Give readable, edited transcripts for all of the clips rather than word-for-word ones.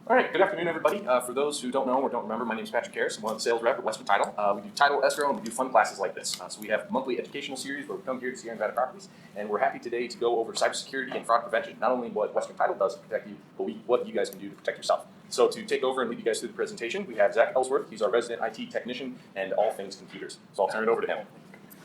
All right, good afternoon, everybody. For those who don't know or don't remember, my name is Patrick Harris. I'm one of the sales rep at Western Title. We do title, escrow, and we do fun classes like this. So we have monthly educational series where we come here to see Nevada properties, and we're happy today to go over cybersecurity and fraud prevention. Not only what Western Title does to protect you, but what you guys can do to protect yourself. So to take over and lead you guys through the presentation, we have Zach Ellsworth. He's our resident IT technician and all things computers. So I'll turn it over to him.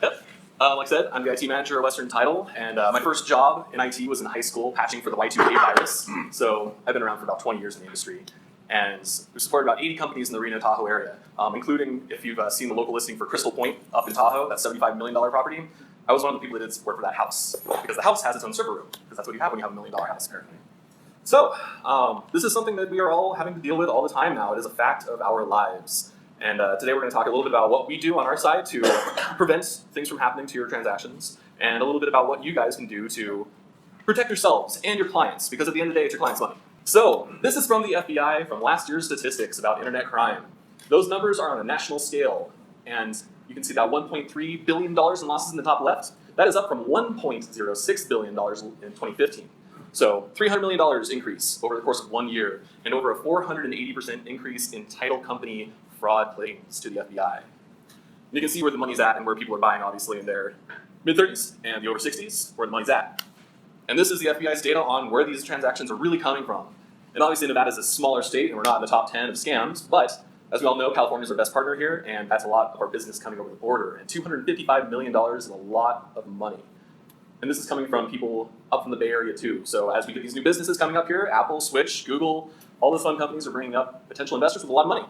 Yep. Like I said, I'm the IT manager at Western Title, and my first job in IT was in high school patching for the Y2K virus. So I've been around for about 20 years in the industry, and we've supported about 80 companies in the Reno, Tahoe area, including, if you've seen the local listing for Crystal Point up in Tahoe, that $75 million property. I was one of the people that did work for that house, because the house has its own server room, because that's what you have when you have $1 million house apparently. So this is something that we are all having to deal with all the time now. It is a fact of our lives. And today we're going to talk a little bit about what we do on our side to prevent things from happening to your transactions, and a little bit about what you guys can do to protect yourselves and your clients, because at the end of the day, it's your client's money. So this is from the FBI, from last year's statistics about internet crime. Those numbers are on a national scale, and you can see that $1.3 billion in losses in the top left. That is up from $1.06 billion in 2015. So $300 million increase over the course of 1 year, and over a 480% increase in title company fraud claims to the FBI. And you can see where the money's at and where people are buying, obviously, in their mid-30s and the over 60s, where the money's at. And this is the FBI's data on where these transactions are really coming from. And obviously Nevada is a smaller state, and we're not in the top 10 of scams, but as we all know, California is our best partner here, and that's a lot of our business coming over the border. And $255 million is a lot of money. And this is coming from people up from the Bay Area too. So as we get these new businesses coming up here, Apple, Switch, Google, all those fun companies are bringing up potential investors with a lot of money.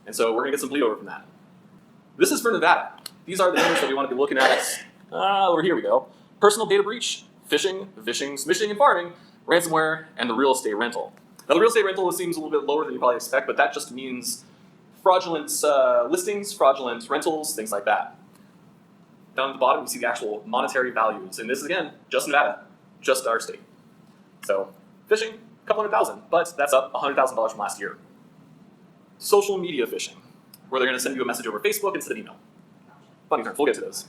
And so we're going to get some bleed over from that. This is for Nevada. These are the numbers that we want to be looking at. Over here we go. Personal data breach, phishing, smishing and farming, ransomware, and the real estate rental. Now the real estate rental seems a little bit lower than you probably expect, but that just means fraudulent listings, fraudulent rentals, things like that. Down at the bottom, you see the actual monetary values. And this is, again, just Nevada, just our state. So phishing, a couple $100,000, but that's up $100,000 from last year. Social media phishing, where they're going to send you a message over Facebook instead of email. Funny terms, we'll get to those.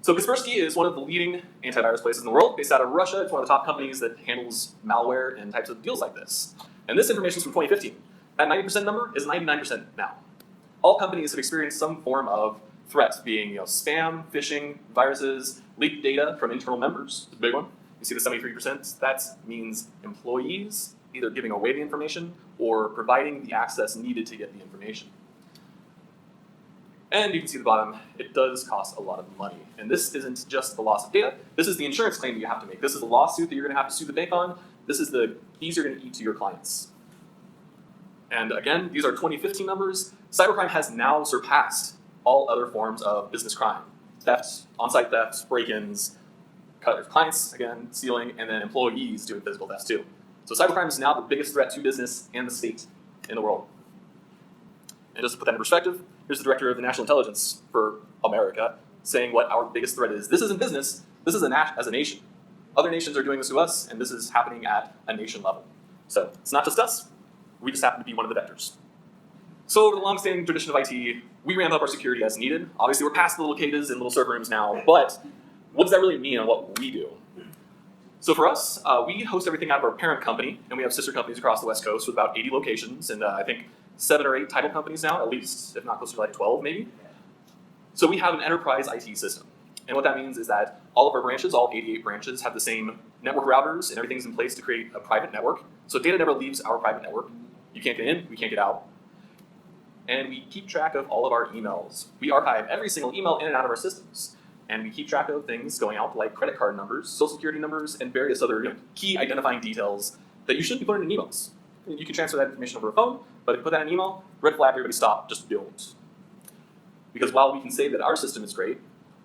So Kaspersky is one of the leading antivirus places in the world, based out of Russia. It's one of the top companies that handles malware and types of deals like this. And this information is from 2015. That 90% number is 99% now. All companies have experienced some form of threat, being spam, phishing, viruses, leaked data from internal members. It's a big one. You see the 73%? That means employees either giving away the information or providing the access needed to get the information. And you can see at the bottom, it does cost a lot of money. And this isn't just the loss of data. This is the insurance claim that you have to make. This is the lawsuit that you're going to have to sue the bank on. This is the fees you're going to eat to your clients. And again, these are 2015 numbers. Cybercrime has now surpassed all other forms of business crime. Theft, on-site thefts, break-ins, clients, again, stealing, and then employees doing physical thefts too. So cybercrime is now the biggest threat to business and the state in the world. And just to put that in perspective, here's the director of the National Intelligence for America saying what our biggest threat is. This isn't business, this is as a nation. Other nations are doing this to us, and this is happening at a nation level. So it's not just us, we just happen to be one of the vectors. So over the long-standing tradition of IT, we ramp up our security as needed. Obviously we're past the little cages and little server rooms now, but what does that really mean on what we do? So for us, we host everything out of our parent company, and we have sister companies across the West Coast with about 80 locations, and I think 7 or 8 title companies now, at least, if not closer to like 12 maybe. So we have an enterprise IT system. And what that means is that all of our branches, all 88 branches, have the same network routers, and everything's in place to create a private network. So data never leaves our private network. You can't get in, we can't get out. And we keep track of all of our emails. We archive every single email in and out of our systems. And we keep track of things going out like credit card numbers, social security numbers, and various other key identifying details that you shouldn't be putting in emails. You can transfer that information over a phone, but if you put that in an email, red flag, everybody stop, just don't. Because while we can say that our system is great,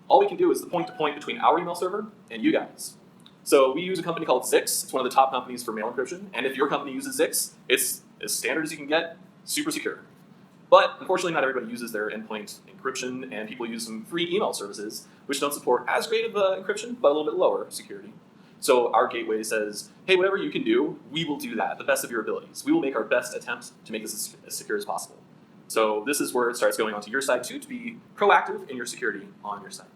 all we can do is the point-to-point between our email server and you guys. So we use a company called Zix. It's one of the top companies for mail encryption. And if your company uses Zix, it's as standard as you can get, super secure. But unfortunately, not everybody uses their endpoint encryption, and people use some free email services, which don't support as great of encryption, but a little bit lower security. So our gateway says, hey, whatever you can do, we will do that, the best of your abilities. We will make our best attempt to make this as secure as possible. So this is where it starts going onto your side too, to be proactive in your security on your side.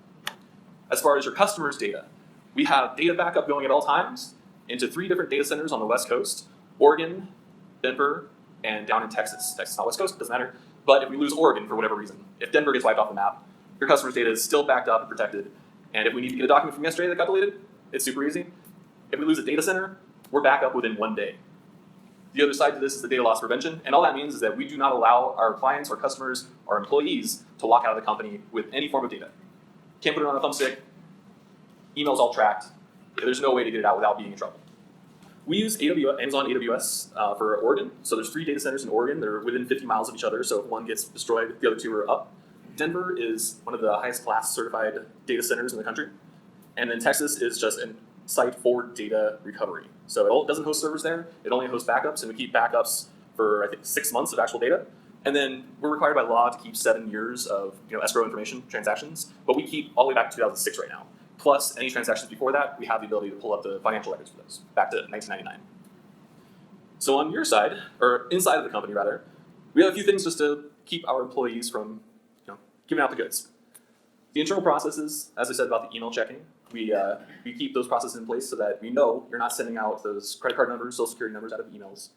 As far as your customers' data, we have data backup going at all times into 3 different data centers on the West Coast: Oregon, Denver, and down in Texas. Texas, not West Coast, doesn't matter. But if we lose Oregon for whatever reason, if Denver gets wiped off the map, your customer's data is still backed up and protected. And if we need to get a document from yesterday that got deleted, it's super easy. If we lose a data center, we're back up within 1 day. The other side to this is the data loss prevention, and all that means is that we do not allow our clients, our customers, our employees to walk out of the company with any form of data. Can't put it on a thumbstick, email's all tracked, there's no way to get it out without being in trouble. We use Amazon AWS for Oregon, so there's 3 data centers in Oregon, they're within 50 miles of each other, so if one gets destroyed, the other 2 are up. Denver is one of the highest class certified data centers in the country, and then Texas is just a site for data recovery. So it doesn't host servers there, it only hosts backups, and we keep backups for I think 6 months of actual data. And then we're required by law to keep 7 years of escrow information transactions, but we keep all the way back to 2006 right now. Plus any transactions before that, we have the ability to pull up the financial records for those, back to 1999. So on your side, or inside of the company rather, we have a few things just to keep our employees from giving out the goods. The internal processes, as I said about the email checking, we keep those processes in place so that we know you're not sending out those credit card numbers, social security numbers out of emails.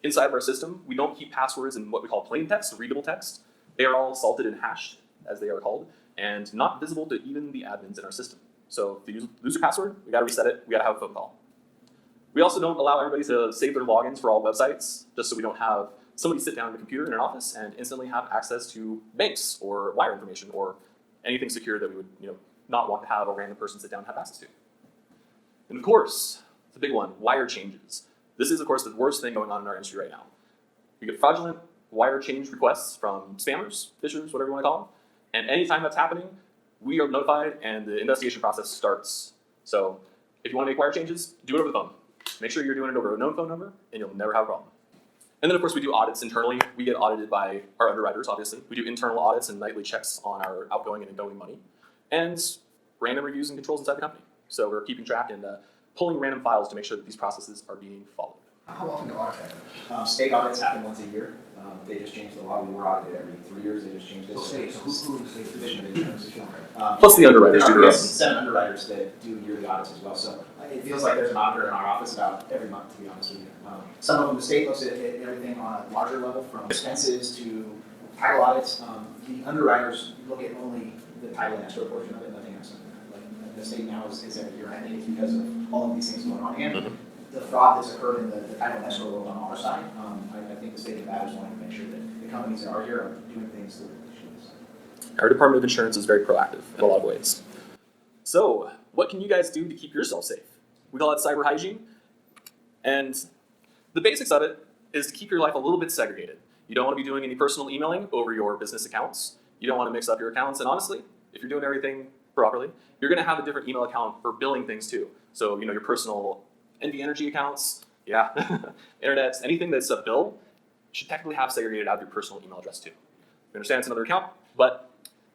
Inside of our system, we don't keep passwords in what we call plain text, readable text. They are all salted and hashed, as they are called, and not visible to even the admins in our system. So if you lose your password, we gotta reset it, we gotta have a phone call. We also don't allow everybody to save their logins for all websites, just so we don't have somebody sit down at a computer in an office and instantly have access to banks or wire information or anything secure that we would not want to have a random person sit down and have access to. And of course, the big one, wire changes. This is, of course, the worst thing going on in our industry right now. We get fraudulent wire change requests from spammers, phishers, whatever you want to call them. And anytime that's happening, we are notified and the investigation process starts. So if you want to make wire changes, do it over the phone. Make sure you're doing it over a known phone number and you'll never have a problem. And then of course we do audits internally. We get audited by our underwriters, obviously. We do internal audits and nightly checks on our outgoing and ingoing money. And random reviews and controls inside the company. So we're keeping track and pulling random files to make sure that these processes are being followed. How often do audits happen? State audits happen once a year. They just changed the law. We were audited every 3 years. They just changed it. State, so who is the state Division of division? Insurance. Plus the underwriters do There their are own. 7 underwriters that do yearly audits as well. So it feels like there's an auditor in our office about every month, to be honest with you. Some of them, the state looks at everything on a larger level, from expenses to title audits. The underwriters look at only the title and escrow portion of it, nothing else. Like the state now is every year. I think it's because of all of these things going on and the fraud that's occurred in the title and escrow world on our side. I think the state of Nevada is wanting to make sure that the companies that are here are doing things that they should. Our Department of Insurance is very proactive in a lot of ways. So, what can you guys do to keep yourself safe? We call it cyber hygiene. And the basics of it is to keep your life a little bit segregated. You don't want to be doing any personal emailing over your business accounts. You don't want to mix up your accounts. And honestly, if you're doing everything properly, you're going to have a different email account for billing things too. So, your personal NV Energy accounts, internet, anything that's a bill should technically have segregated out of your personal email address too. We understand it's another account, but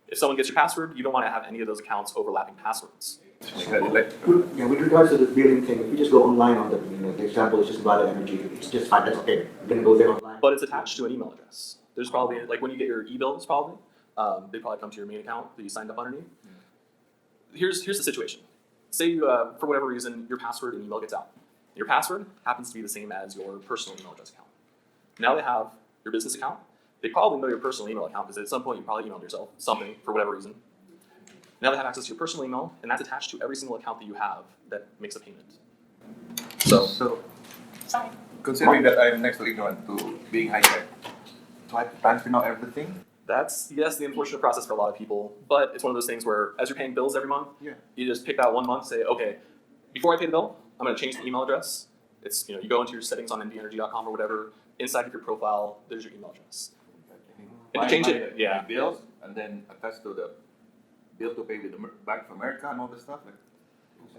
if someone gets your password, you don't want to have any of those accounts overlapping passwords. Yeah, with regards to the billing thing, if you just go online on the example is just about energy, it's just fine, that's okay. You're gonna go there online. But it's attached to an email address. There's probably, like when you get your e-bills probably, they probably come to your main account that you signed up underneath. Here's the situation. Say you, for whatever reason, your password and email gets out. Your password happens to be the same as your personal email address account. Now they have your business account. They probably know your personal email account because at some point you probably emailed yourself something for whatever reason. Now they have access to your personal email, and that's attached to every single account that you have that makes a payment. So, considering that I'm next to ignorant to being high tech, do I have to transfer now everything? That's, yes, the unfortunate process for a lot of people, but it's one of those things where as you're paying bills every month, Yeah. you just pick that one month, say, okay, before I pay the bill, I'm gonna change the email address. It's, you go into your settings on nvenergy.com or whatever, inside of your profile, there's your email address. And you change it, yeah. My bills, and then attached to the bill to pay with the Bank of America and all this stuff. Like,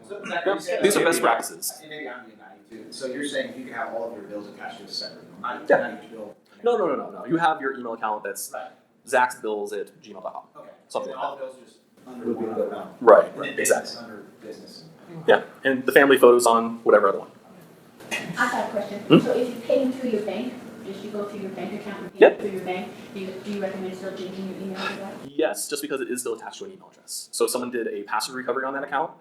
So Zachary, you said- These are best practices. Maybe I'm being naive too. So you're saying you can have all of your bills attached to a separate, not Yeah. each bill? No. You have your email account that's Right, zachsbills@gmail.com. okay. Something And like all the bills just under Will be one under account. Right, And then exactly. business under business. Yeah, and the family photos on whatever other one. I've got a question. Hmm? So if you pay through your bank, just you go through your bank account and pay Yep. through your bank, do you recommend still changing your email to that? Yes, just because it is still attached to an email address. So if someone did a password recovery on that account,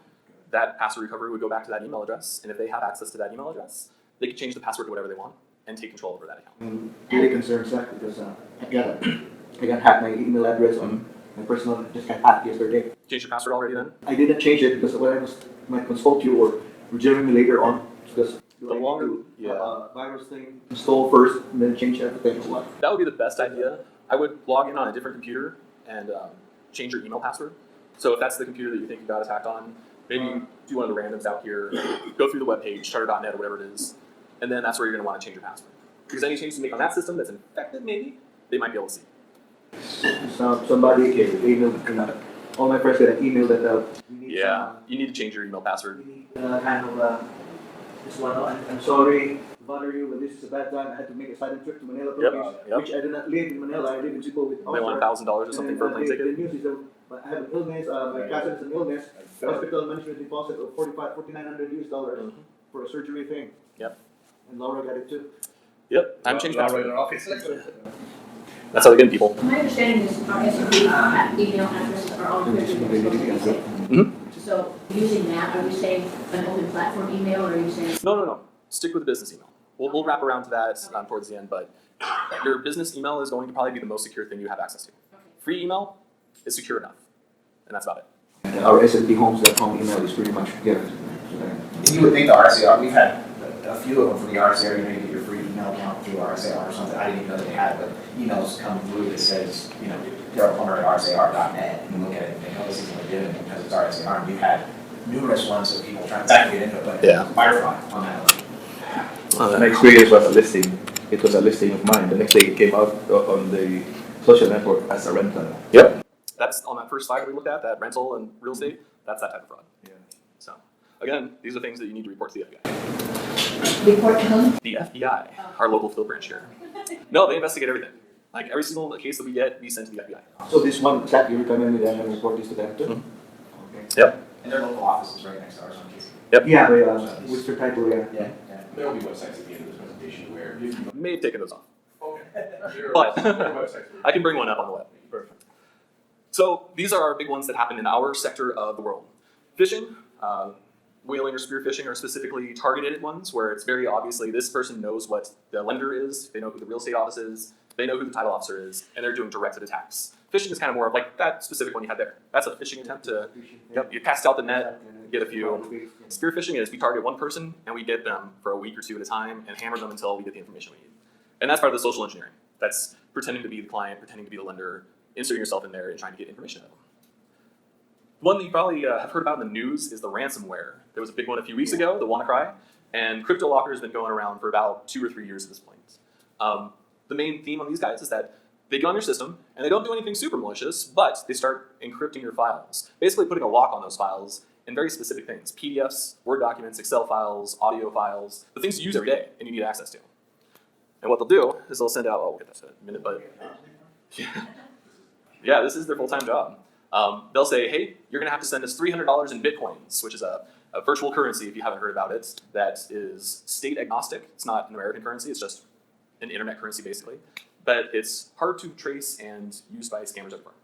that password recovery would go back to that email address, and if they have access to that email address, they could change the password to whatever they want. and take control over that account. I'm really concerned, Zach, because I got hacked my email address on my personal, just got hacked yesterday. Change your password already then? I didn't change it because when I might consult you or reserve me later on, because The longer- virus thing install first and then change everything or what? That would be the best idea. I would log in on a different computer and change your email password. So if that's the computer that you think you got attacked on, maybe you do one of the randoms out here, go through the webpage, charter.net or whatever it is, and then that's where you're going to want to change your password. Because any changes you make on that system that's infected, maybe, they might be able to see. So somebody emailed, all my friends got an email that we need Yeah, you need to change your email password. we need kind of this one. I'm sorry to bother you, but this is a bad time. I had to make a sudden trip to Manila, Philippines, Yep. which I do not live in Manila. I live in Cebu with You might want $1,000 or something for a plane The ticket. news is that I have an illness. My cousin has an illness. Hospital management deposit of $4,900 US for a surgery thing. Yep. And Laura got it too. Yep, time to change Laura password. in our office. That's how they get people. My understanding is our SMB email addresses are all encrypted. So using that, are you saying an open platform email, or are you saying? No. Stick with the business email. We'll wrap around to that towards the end, but your business email is going to probably be the most secure thing you have access to. Free email is secure enough, and that's about it. And our SMBhomes.com email is pretty much given. And you would think the RSAR, we've had a few of them for the RSAR, you know, you get your free email account through RSAR or something. I didn't even know that they had, but emails come through that says, you know, Daryl Plummer at RSAR.net, and you look at it and they know this isn't legitimate because it's RSAR. And we've had numerous ones of people trying to get into it, but Yeah. fire fraud on that. My experience was a listing. It was a listing of mine. The next day it came out on the social network as a rental. Yep. That's on that first slide we looked at, that rental and real estate, that's that type of fraud. Yeah. So, again, these are things that you need to report to the FBI. Report to whom? The FBI, our local field branch here. No, they investigate everything. Like every single case that we get, we send to the FBI. So this one, Zach, you recommend me that I report this to them too? Okay. Yep. And their local office is right next to ours on Casey. Yeah, what's your title, yeah? Yeah. There will be websites at the end of this presentation where if you. May have taken those off. Okay. But- Websites. I can bring one up on the web. Perfect. So these are our big ones that happen in our sector of the world. Phishing, whaling or spear phishing are specifically targeted ones where it's very obviously this person knows what the lender is, they know who the real estate office is, they know who the title officer is, and they're doing directed attacks. Phishing is kind of more of like that specific one you had there. That's a phishing attempt to, you cast out the net, get a few. Spear phishing is we target one person and we get them for a week or two at a time and hammer them until we get the information we need. And that's part of the social engineering. That's pretending to be the client, pretending to be the lender, inserting yourself in there and trying to get information out of them. One that you probably have heard about in the news is the ransomware. There was a big one a few weeks ago, the WannaCry, and CryptoLocker has been going around for about 2 or 3 years at this point. The main theme on these guys is that they get on your system and they don't do anything super malicious, but they start encrypting your files, basically putting a lock on those files in very specific things: PDFs, Word documents, Excel files, audio files, the things you use every day and you need access to. And what they'll do is they'll send out, we'll get that in a minute, but yeah, this is their full-time job. They'll say, hey, you're going to have to send us $300 in Bitcoins, which is a virtual currency, if you haven't heard about it, that is state agnostic. It's not an American currency, it's just an internet currency, basically. But it's hard to trace and used by scammers everywhere.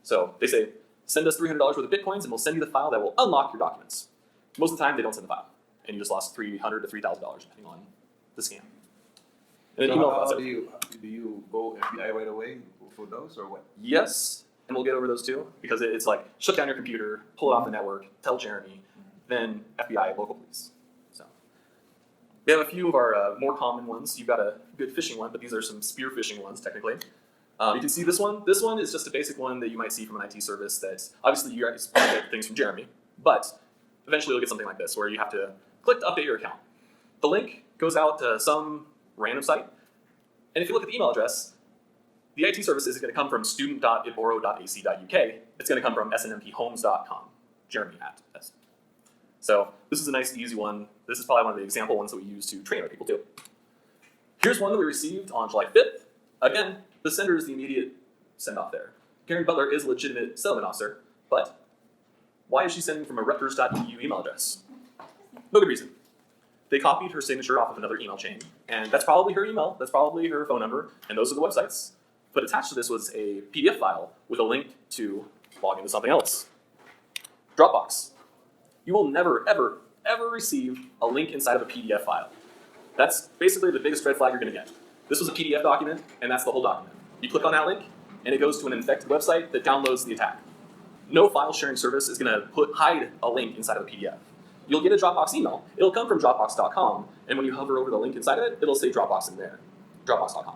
So they say, send us $300 worth of Bitcoins and we'll send you the file that will unlock your documents. Most of the time, they don't send the file. And you just lost $300 to $3,000, depending on the scam. And then So email how files. do you go FBI right away for those or what? Yes, and we'll get over those too, because it's like shut down your computer, pull it off the network, tell Jeremy, then FBI, local police. So we have a few of our more common ones. You've got a good phishing one, but these are some spear phishing ones technically. You can see this one. This one is just a basic one that you might see from an IT service that obviously you guys get things from Jeremy, but eventually you'll get something like this where you have to click to update your account. The link goes out to some random site, and if you look at the email address, the IT service isn't going to come from student.iboro.ac.uk. It's going to come from snmphomes.com, Jeremy at S. So this is a nice, easy one. This is probably one of the example ones that we use to train our people too. Here's one that we received on July 5th. Again, the sender is the immediate send-off there. Karen Butler is a legitimate settlement officer, but why is she sending from a Rutgers.edu email address? No good reason. They copied her signature off of another email chain, and that's probably her email, that's probably her phone number, and those are the websites. But attached to this was a PDF file with a link to log into something else. Dropbox. You will never, ever, ever receive a link inside of a PDF file. That's basically the biggest red flag you're going to get. This was a PDF document, and that's the whole document. You click on that link, and it goes to an infected website that downloads the attack. No file sharing service is going to hide a link inside of a PDF. You'll get a Dropbox email. It'll come from Dropbox.com, and when you hover over the link inside of it, it'll say Dropbox in there. Dropbox.com.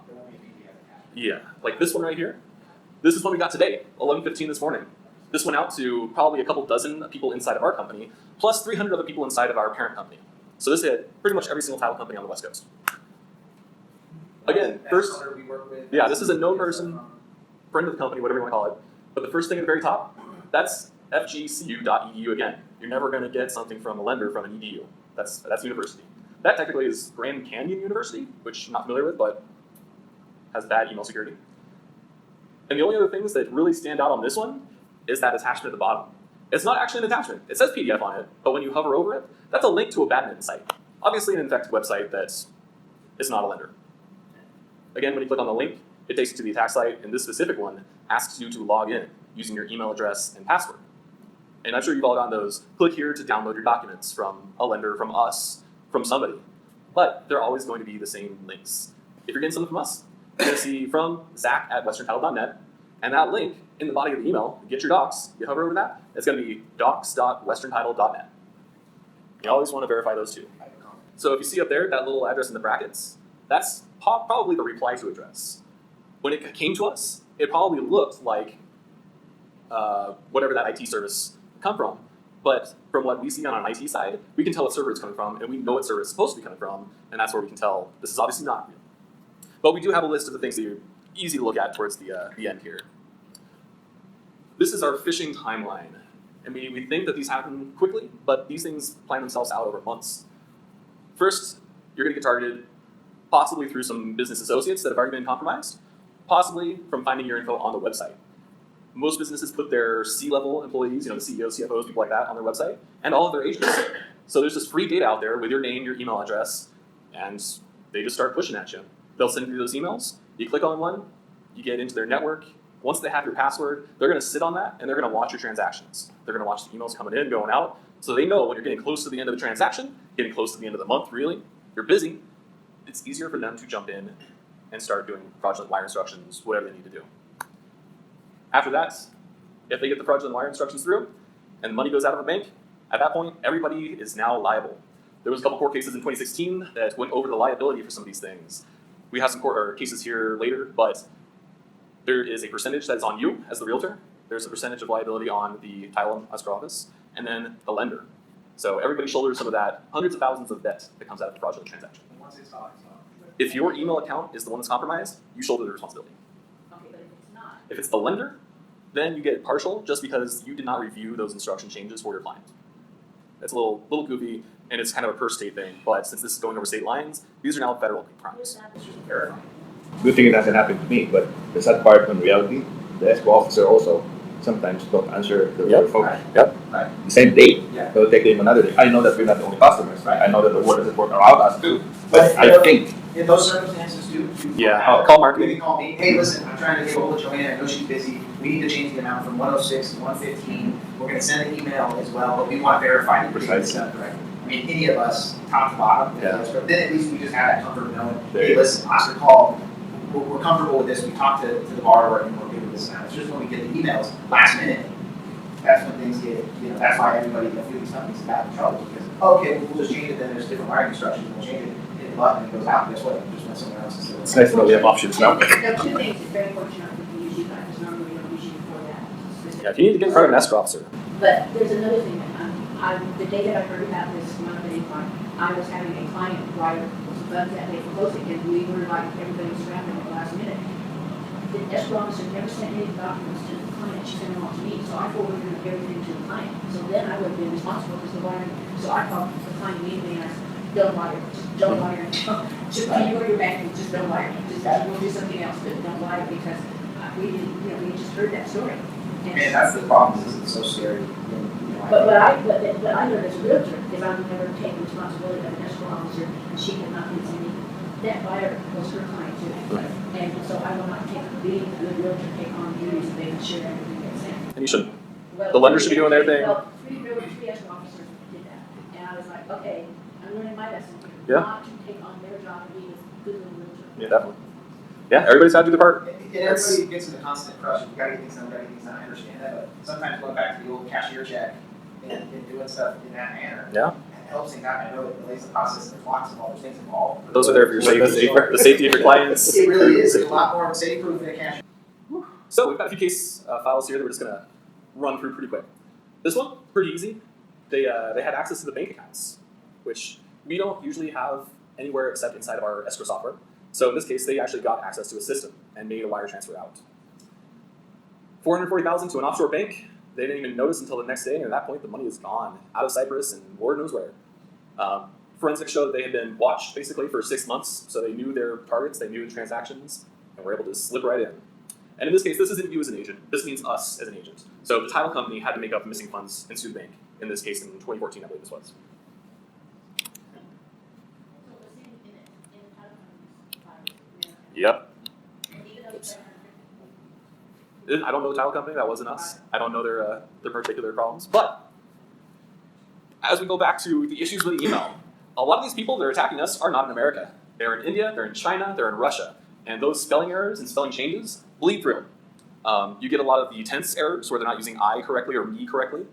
Yeah, like this one right here. This is one we got today, 11:15 this morning. This went out to probably a couple dozen people inside of our company, plus 300 other people inside of our parent company. So this hit pretty much every single title company on the West Coast. Again, first, we work with. yeah, this is a known person, friend of the company, whatever you want to call it. But the first thing at the very top, that's fgcu.edu again. You're never going to get something from a lender from an EDU. That's university. That technically is Grand Canyon University, which I'm not familiar with, but has bad email security. And the only other things that really stand out on this one is that attachment at the bottom. It's not actually an attachment. It says PDF on it, but when you hover over it, that's a link to a badminton site. Obviously an infected website that is not a lender. Again, when you click on the link, it takes you to the attack site, and this specific one asks you to log in using your email address and password. And I'm sure you've all gotten those. Click here to download your documents from a lender, from us, from somebody. But they're always going to be the same links. If you're getting something from us, you're going to see from zach@westerntitle.net, and that link in the body of the email, get your docs, you hover over that, it's going to be docs.westerntitle.net. You always want to verify those two. So if you see up there, that little address in the brackets, that's probably the reply to address. When it came to us, it probably looked like whatever that IT service come from. But from what we see on an IT side, we can tell what server it's coming from, and we know what server it's supposed to be coming from, and that's where we can tell this is obviously not real. But we do have a list of the things that are easy to look at towards the end here. This is our phishing timeline. And we think that these happen quickly, but these things plan themselves out over months. First, you're going to get targeted possibly through some business associates that have already been compromised, possibly from finding your info on the website. Most businesses put their C-level employees, the CEOs, CFOs, people like that, on their website, and all of their agents. So there's this free data out there with your name, your email address, and they just start pushing at you. They'll send you those emails. You click on one, you get into their network. Once they have your password, they're going to sit on that, and they're going to watch your transactions. They're going to watch the emails coming in, going out, so they know when you're getting close to the end of the transaction, getting close to the end of the month, really, you're busy, it's easier for them to jump in and start doing fraudulent wire instructions, whatever they need to do. After that, if they get the fraudulent wire instructions through and the money goes out of the bank, at that point, everybody is now liable. There was a couple court cases in 2016 that went over the liability for some of these things. We have some court cases here later, but there is a percentage that is on you as the realtor. There's a percentage of liability on the title and escrow office, and then the lender. So everybody shoulders some of that hundreds of thousands of debt that comes out of the fraudulent transaction. Once it's off, it's off. If your email account is the one that's compromised, you shoulder the responsibility. Okay, but if it's not, If it's the lender, then you get partial just because you did not review those instruction changes for your client. It's a little goofy, and it's kind of a per state thing, but since this is going over state lines, these are now federal here's crimes. that. Verify. Good thing it hasn't happened to me, but the sad part in reality, the escrow officer also sometimes don't answer the Yep. phone. Right. Yep. Right. The same day. Yeah. It'll take them another day. I know that we're not the only customers. Right. I know that the world doesn't work around us too. But But I think in those circumstances too, Call you marketing. can call me, hey, listen, I'm trying to get hold of Joanna, I know she's busy, we need to change the amount from 106 to 115, we're gonna send an email as well, but we want to verify that you're getting this done correctly. I mean, any of us, top to bottom, Yeah. then at least we just have that comfort of knowing, There hey, you go. listen, Oscar called, we're comfortable with this, we talked to the borrower and we're good with this now. It's just when we get the emails last minute, that's when things get, that's why everybody, a few of these companies got in trouble, because, okay, we'll just change it, then there's different wiring instructions, we'll change it, hit the button, and it goes out, guess what, just went somewhere else instead of. it's nice to know we have options now. There are two things, it's very fortunate that we use you guys, because normally we don't use you for that. Yeah, if you need to get in front of an escrow officer, But there's another thing, the day that I heard about this money fund, I was having a client write some bugs that day for closing, and we were like, everybody was scrambling at the last minute. The escrow officer never sent any documents to the client, she sent them all to me, so I forwarded everything to the client. So then I would have been responsible for the wiring, so I called the client immediately and I said, don't wire, just don't wire. Just when you go to your bank, just don't wire, just, we'll do something else, but don't wire, because we didn't, we just heard that story. And Man, that's the problem, is it's so scary. but I know as a realtor, if I would never take responsibility of an escrow officer, and she had not been sending, that buyer was her client too. And so I will not take, being a good realtor, take on duties of making sure everything gets sent. and you shouldn't. Well, The lender should be doing their thing. Well, three escrow officers did that, and I was like, okay, I'm learning my lesson, Yeah. not to take on their Yeah, definitely. Yeah, everybody's got to do their part. And everybody gets into constant crush, you gotta get things done, I understand that, but sometimes going back to the old cashier check and doing stuff in that manner. Yeah. It helps things out, I know it delays the process, there's lots of other things involved. Those are there for your safety, the safety of your clients. It really is, it's a lot more safe proof than a cashier. So we've got a few case files here that we're just gonna run through pretty quick. This one, pretty easy. They had access to the bank accounts, which we don't usually have anywhere except inside of our escrow software. So in this case, they actually got access to a system and made a wire transfer out. $440,000 to an offshore bank. They didn't even notice until the next day, and at that point, the money is gone out of Cyprus and Lord knows where. Forensics showed that they had been watched basically for 6 months, so they knew their targets, they knew the transactions, and were able to slip right in. And in this case, this isn't you as an agent. This means us as an agent. So the title company had to make up missing funds and sue the bank. In this case, in 2014, I believe this was. Yep. I don't know the title company. That wasn't us. I don't know their particular problems. But as we go back to the issues with the email, a lot of these people that are attacking us are not in America. They're in India, they're in China, they're in Russia. And those spelling errors and spelling changes bleed through. You get a lot of the tense errors where they're not using I correctly or me correctly.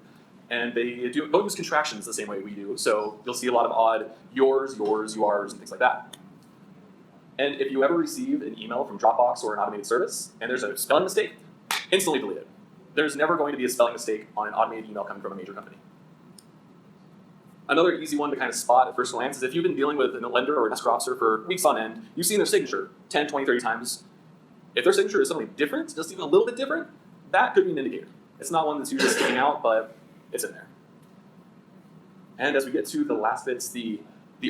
And they don't use contractions the same way we do. So you'll see a lot of odd yours, and things like that. And if you ever receive an email from Dropbox or an automated service, and there's a spelling mistake, instantly delete it. There's never going to be a spelling mistake on an automated email coming from a major company. Another easy one to kind of spot at first glance is if you've been dealing with a lender or an escrow officer for weeks on end, you've seen their signature 10, 20, 30 times. If their signature is suddenly different, just even a little bit different, that could be an indicator. It's not one that's usually sticking out, but it's in there. And as we get to the last bits, the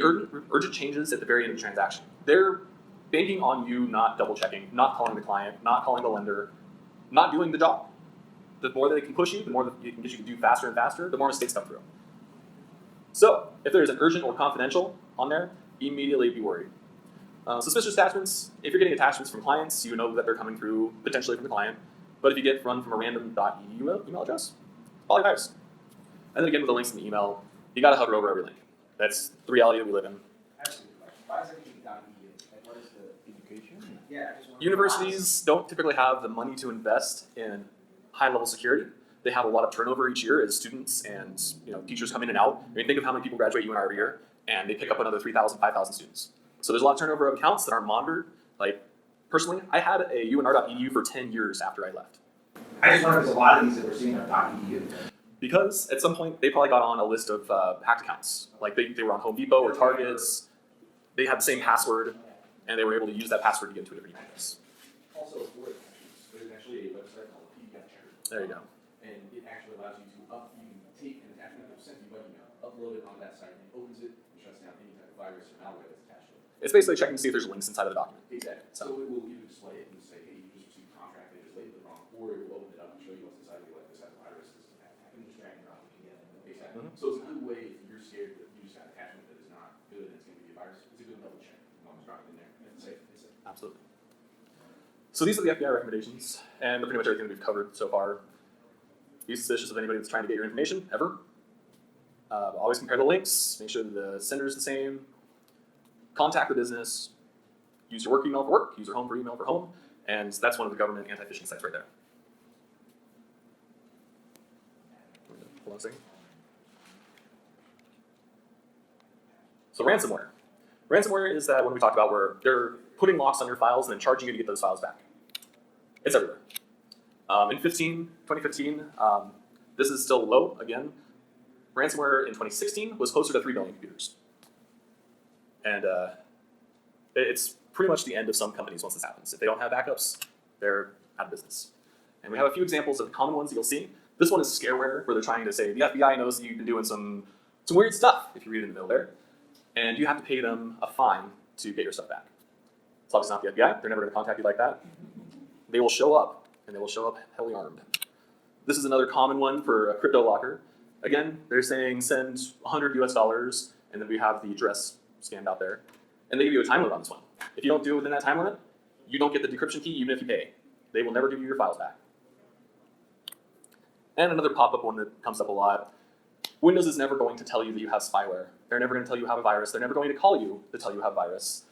urgent changes at the very end of the transaction. They're banking on you not double checking, not calling the client, not calling the lender, not doing the job. The more that they can push you, the more that you can get you to do faster and faster, the more mistakes come through. So if there's an urgent or confidential on there, immediately be worried. Suspicious attachments, if you're getting attachments from clients, you know that they're coming through potentially from the client. But if you get run from a random .eu email address, probably virus. And then again with the links in the email, you gotta hover over every link. That's the reality that we live in. Why is everything .eu? Like, what is the Education? Yeah, I just wonder. Universities don't typically have the money to invest in high-level security. They have a lot of turnover each year as students and teachers come in and out. I mean, think of how many people graduate UNR every year, and they pick up another 3,000, 5,000 students. So there's a lot of turnover of accounts that aren't monitored. Like, personally, I had a UNR.edu for 10 years after I left. I just wonder if there's a lot of these that we're seeing are .eu. Because at some point, they probably got on a list of hacked accounts. Like, they were on Home Depot or Targets. They had the same password, and they were able to use that password to get into a different emails. Also, for attachments, there's actually a website called PCapture. There you go. And it actually allows you to you can take an attachment that was sent to you by email, upload it onto that site, and it opens it and shuts down any type of virus or malware that's attached to it. It's basically checking to see if there's links inside of the document. Exactly. So it will either display it and say, hey, you just received a contract and it just labeled it wrong, or it will open it up and show you what's inside of it, like this has a virus, this is and just drag and drop it again. Exactly. Mhm. So it's a good way if you're scared that you just got an attachment that is not good and it's going to be a virus. It's a good double check. You can almost drop it in there and it's safe. It's safe. Absolutely. So these are the FBI recommendations, and pretty much everything that we've covered so far. Be suspicious of anybody that's trying to get your information, ever. Always compare the links, make sure that the sender is the same. Contact the business. Use your work email for work, use your home for email for home, and that's one of the government anti-phishing sites right there. Hold on a second. So ransomware. Ransomware is that one we talked about where they're putting locks on your files and then charging you to get those files back. It's everywhere. In 2015, this is still low again. Ransomware in 2016 was closer to 3 million computers. And it's pretty much the end of some companies once this happens. If they don't have backups, they're out of business. And we have a few examples of common ones that you'll see. This one is scareware, where they're trying to say, the FBI knows that you've been doing some weird stuff, if you read it in the middle there, and you have to pay them a fine to get your stuff back. It's obviously not the FBI. They're never going to contact you like that. They will show up, and they will show up heavily armed. This is another common one for a crypto locker. Again, they're saying send $100 US, and then we have the address scanned out there. And they give you a time limit on this one. If you don't do it within that time limit, you don't get the decryption key even if you pay. They will never give you your files back. And another pop-up one that comes up a lot. Windows is never going to tell you that you have spyware. They're never going to tell you you have a virus. They're never going to call you to tell you you have a virus.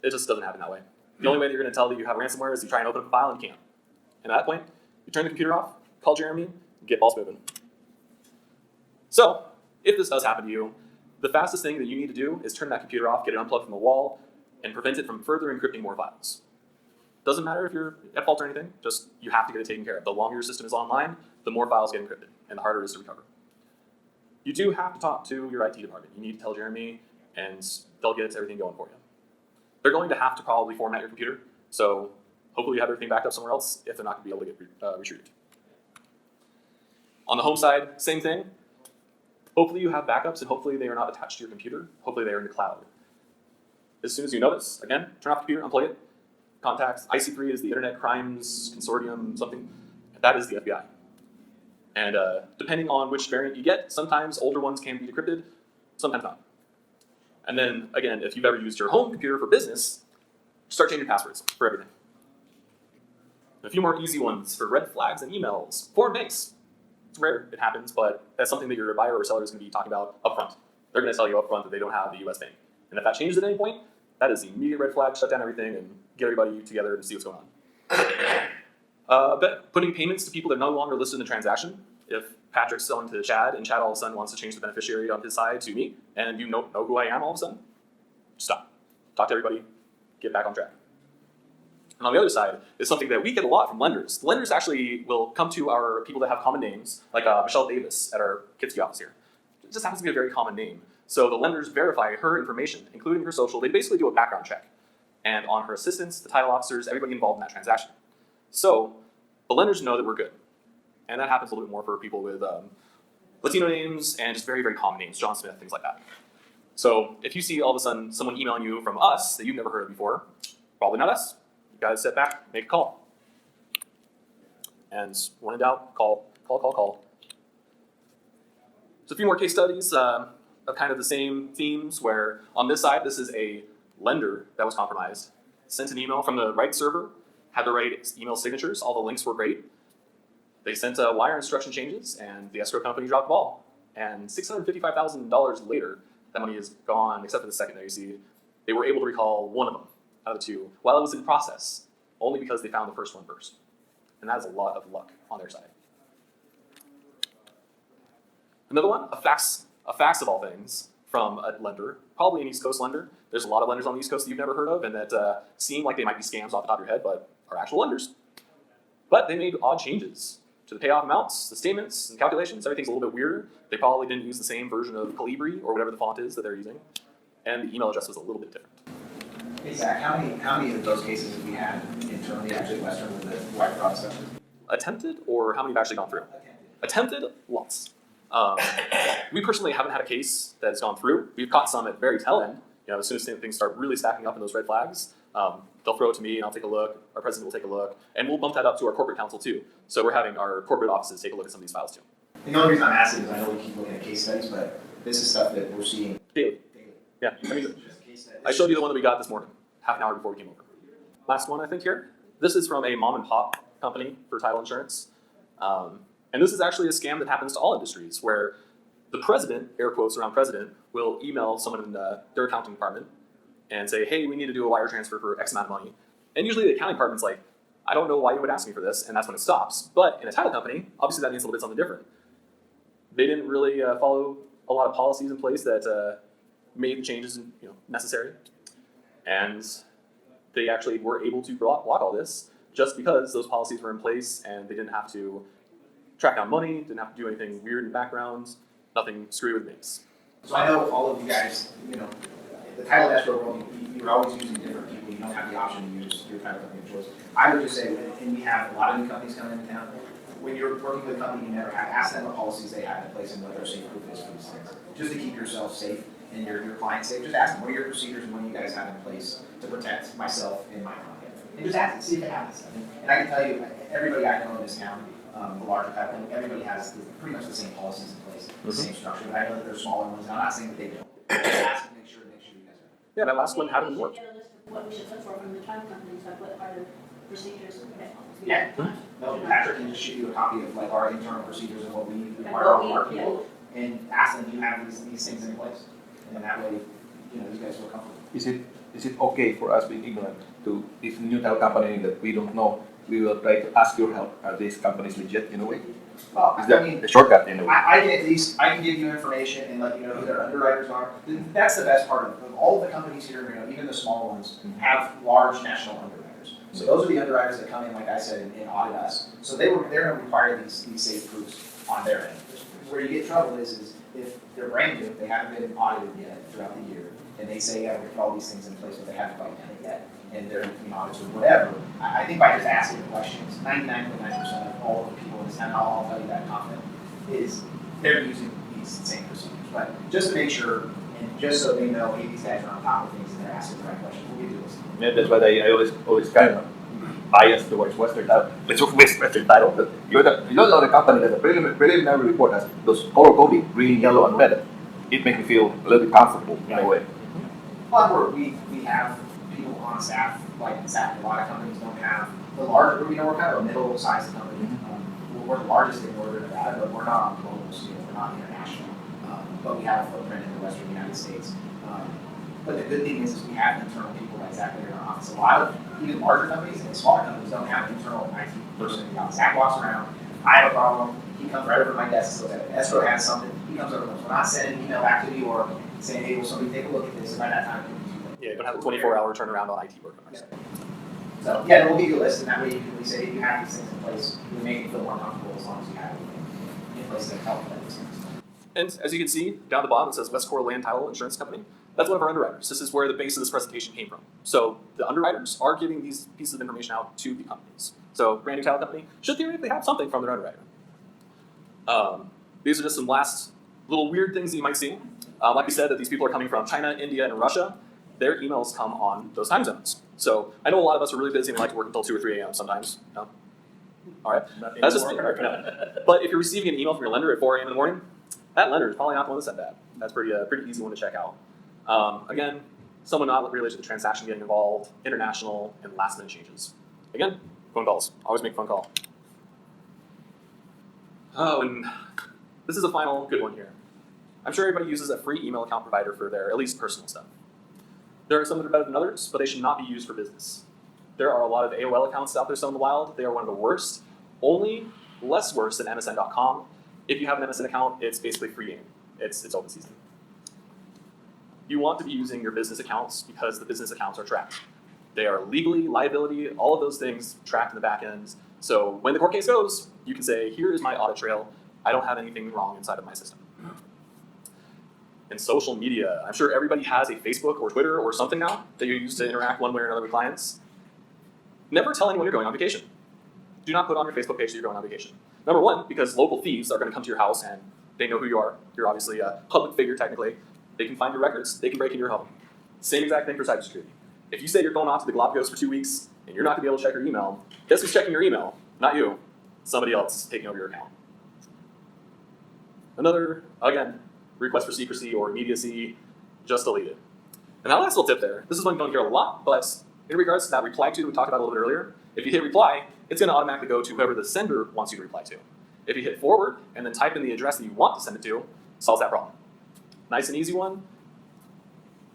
It just doesn't happen that way. The only way that you're going to tell that you have ransomware is you try and open up a file and you can't. And at that point, you turn the computer off, call Jeremy, get balls moving. So, if this does happen to you, the fastest thing that you need to do is turn that computer off, get it unplugged from the wall, and prevent it from further encrypting more files. Doesn't matter if you're at fault or anything, just you have to get it taken care of. The longer your system is online, the more files get encrypted, and the harder it is to recover. You do have to talk to your IT department. You need to tell Jeremy, and they'll get everything going for you. They're going to have to probably format your computer, so hopefully you have everything backed up somewhere else if they're not going to be able to get retrieved. On the home side, same thing. Hopefully you have backups, and hopefully they are not attached to your computer. Hopefully they are in the cloud. As soon as you notice, again, turn off the computer, unplug it. Contacts. IC3 is the Internet Crimes Consortium, something. That is the FBI. And depending on which variant you get, sometimes older ones can be decrypted, sometimes not. And then, again, if you've ever used your home computer for business, start changing passwords for everything. A few more easy ones for red flags and emails. Foreign banks. It's rare, it happens, but that's something that your buyer or seller is going to be talking about up front. They're going to tell you up front that they don't have the US bank. And if that changes at any point, that is the immediate red flag, shut down everything, and get everybody together to see what's going on. But putting payments to people that are no longer listed in the transaction. If Patrick's selling to Chad, and Chad all of a sudden wants to change the beneficiary on his side to me, and you know who I am all of a sudden, stop. Talk to everybody, get back on track. And on the other side is something that we get a lot from lenders. The lenders actually will come to our people that have common names, like Michelle Davis at our Kitsky office here. It just happens to be a very common name. So the lenders verify her information, including her social. They basically do a background check. And on her assistants, the title officers, everybody involved in that transaction. So the lenders know that we're good. And that happens a little bit more for people with Latino names and just very, very common names, John Smith, things like that. So if you see all of a sudden someone emailing you from us that you've never heard of before, probably not us. You gotta step back, make a call. And when in doubt, call. So a few more case studies of kind of the same themes where on this side, this is a lender that was compromised. Sent an email from the right server, had the right email signatures, all the links were great. They sent wire instruction changes and the escrow company dropped the ball. And $655,000 later, that money is gone, except for the second there you see, they were able to recall one of them out of the two while it was in process, only because they found the first one first. And that is a lot of luck on their side. Another one, a fax of all things from a lender, probably an East Coast lender. There's a lot of lenders on the East Coast that you've never heard of and that seem like they might be scams off the top of your head, but are actual lenders. But they made odd changes to the payoff amounts, the statements, and calculations. Everything's a little bit weirder. They probably didn't use the same version of Calibri or whatever the font is that they're using. And the email address was a little bit different. Hey Zach, how many of those cases have we had internally actually Western with the wire fraud stuff? Attempted, or how many have actually gone through? Attempted, lots. We personally haven't had a case that has gone through. We've caught some at very tail end. As soon as things start really stacking up in those red flags, they'll throw it to me and I'll take a look. Our president will take a look, and we'll bump that up to our corporate counsel too. So we're having our corporate offices take a look at some of these files too. The only reason I'm asking is I know we keep looking at case studies, but this is stuff that we're seeing Daily. Yeah. I showed you the one that we got this morning, half an hour before we came over. Last one I think here. This is from a mom and pop company for title insurance. And this is actually a scam that happens to all industries where the president, air quotes around president, will email someone in their accounting department and say, hey, we need to do a wire transfer for X amount of money. And usually the accounting department's like, I don't know why you would ask me for this, and that's when it stops. But in a title company, obviously that means a little bit something different. They didn't really follow a lot of policies in place that made the changes necessary. And they actually were able to block all this just because those policies were in place and they didn't have to track down money, didn't have to do anything weird in the background, nothing screwy with names. So I know all of you guys, the title escrow world, you're always using different people. You don't have the option to use your title company of choice. I would just say, and we have a lot of new companies coming into town, when you're working with a company you never have, ask them what policies they have in place and what their safe proof is for these things. Just to keep yourself safe and your client safe, just ask them, what are your procedures and what do you guys have in place to protect myself and my client? And just ask them, see if it happens. And I can tell you, everybody I know in this town, the larger title, everybody has pretty much the same policies in place, the same structure. But I know that there's smaller ones, and I'm not saying that they don't. Just ask them to make sure you guys are. Yeah, that last one hadn't worked. Get a list of what we should look for from the title companies, like what are the procedures? Yeah. No, Patrick can just shoot you a copy of like our internal procedures and what we require of our people, and ask them, do you have these things in place? And that way, you guys feel comfortable. Is it is it okay for us being ignorant to this new title company that we don't know? We will try to ask your help. Are these companies legit in a way? Well, Is I that mean, the shortcut in a way? I can at least, I can give you information and let you know who their underwriters are. That's the best part of it. All the companies here, even the small ones, have large national underwriters. So those are the underwriters that come in, like I said, and audit us. So they're going to require these safe proofs on their end. Where you get trouble is if they're brand new, they haven't been audited yet throughout the year, and they say, yeah, we put all these things in place, but they haven't quite done it yet, and they're audits or whatever. I think by just asking the questions, 99.9% of all of the people in this town, I'll tell you that confident, is they're using these same procedures. But just to make sure, and just so they know, hey, these guys are on top of things and they're asking the right questions, we'll give you this. Yeah, that's why I always kind of biased towards Western Title. Let's go with Western Title. But you're the company that the preliminary report has those color coding, green, yellow, and red. It makes me feel a little bit comfortable in a way. Well, we have people on staff, like a lot of companies don't have the larger, we're kind of a middle-sized company. We're the largest in Northern Nevada, but we're not on global scale, we're not international. But we have a footprint in the Western United States. But the good thing is we have internal people like Zach there in our office. A lot of even larger companies and smaller companies don't have an internal IT person in the office. Zach walks around, I have a problem, he comes right over to my desk, so that escrow has something, he comes over, we're not sending an email back to New York saying, hey, will somebody take a look at this, and by that time, Yeah, you don't have a 24-hour turnaround on IT work. so, yeah, we'll give you a list, and that way you can say, if you have these things in place, we make you feel more comfortable as long as you have everything in place to help with these things. And as you can see, down at the bottom it says Westcor Land Title Insurance Company. That's one of our underwriters. This is where the base of this presentation came from. So the underwriters are giving these pieces of information out to the companies. So brand new title company should theoretically have something from their underwriter. These are just some last little weird things that you might see. Like we said, that these people are coming from China, India, and Russia. Their emails come on those time zones. So I know a lot of us are really busy and like to work until 2 or 3 a.m. sometimes. No? All right. That's just me. No. But if you're receiving an email from your lender at 4 a.m. in the morning, that lender is probably not the one that said that. That's pretty easy one to check out. Again, someone not related to the transaction getting involved, international, and last minute changes. Again, phone calls. Always make a phone call. Oh, and this is a final good one here. I'm sure everybody uses a free email account provider for their at least personal stuff. There are some that are better than others, but they should not be used for business. There are a lot of AOL accounts out there still in the wild. They are one of the worst, only less worse than MSN.com. If you have an MSN account, it's basically free game. It's open season. You want to be using your business accounts because the business accounts are tracked. They are legally, liability, all of those things tracked in the back ends. So when the court case goes, you can say, here is my audit trail. I don't have anything wrong inside of my system. And social media. I'm sure everybody has a Facebook or Twitter or something now that you use to interact one way or another with clients. Never tell anyone you're going on vacation. Do not put on your Facebook page that you're going on vacation. Number one, because local thieves are going to come to your house and they know who you are. You're obviously a public figure technically. They can find your records. They can break into your home. Same exact thing for cybersecurity. If you say you're going off to the Galapagos for 2 weeks and you're not going to be able to check your email, guess who's checking your email? Not you. Somebody else taking over your account. Another, again, request for secrecy or immediacy, just delete it. And that last little tip there, this is one you don't hear a lot, but in regards to that reply to that we talked about a little bit earlier, if you hit reply, it's going to automatically go to whoever the sender wants you to reply to. If you hit forward and then type in the address that you want to send it to, solves that problem. Nice and easy one,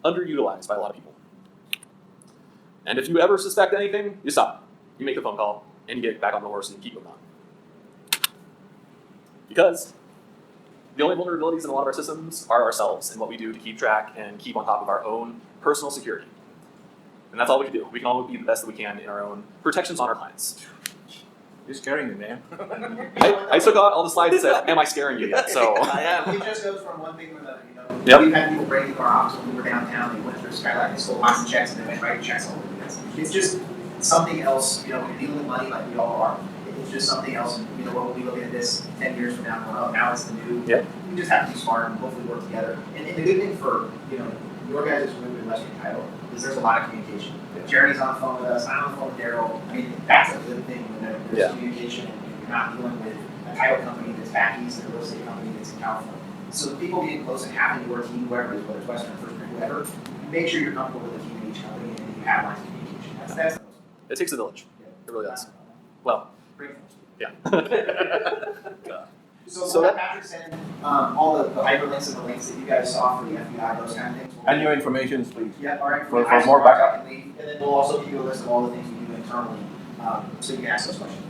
underutilized by a lot of people. And if you ever suspect anything, you stop. You make the phone call, and you get back on the horse and keep moving on. Because the only vulnerabilities in a lot of our systems are ourselves and what we do to keep track and keep on top of our own personal security. And that's all we can do. We can all be the best that we can in our own protections on our clients. You're scaring me, man. I took out all the slides that said, am I scaring you yet? So I am. It just goes from one thing to another, Yep. We've had people break into our office when we were downtown, they went through Skylight, they stole lots of checks, and they went right checks all over the place. It's just something else, when you're dealing with money like we all are, it's just something else, and when we look at this 10 years from now, going, oh, now it's the new. Yep. We just have to be smart and hopefully work together. And the good thing for, your guys' move in Western Title is there's a lot of communication. If Jeremy's on the phone with us, I'm on the phone with Daryl, that's a good thing when there's communication and you're not dealing with a title company that's back east and a real estate company that's in California. So people getting close and having your team, whoever it is, whether it's Western, First, whatever, make sure you're comfortable with the team in each company and that you have lines of communication. That's the most. it takes a village. Yeah. It really does. Well, Great. yeah. God. So So we'll that- have Patrick send all the hyperlinks and the links that you guys saw for the FBI, those kind of things. And your information, please. Yep, all right. For more backup. And then we'll also give you a list of all the things we do internally, so you can ask those questions.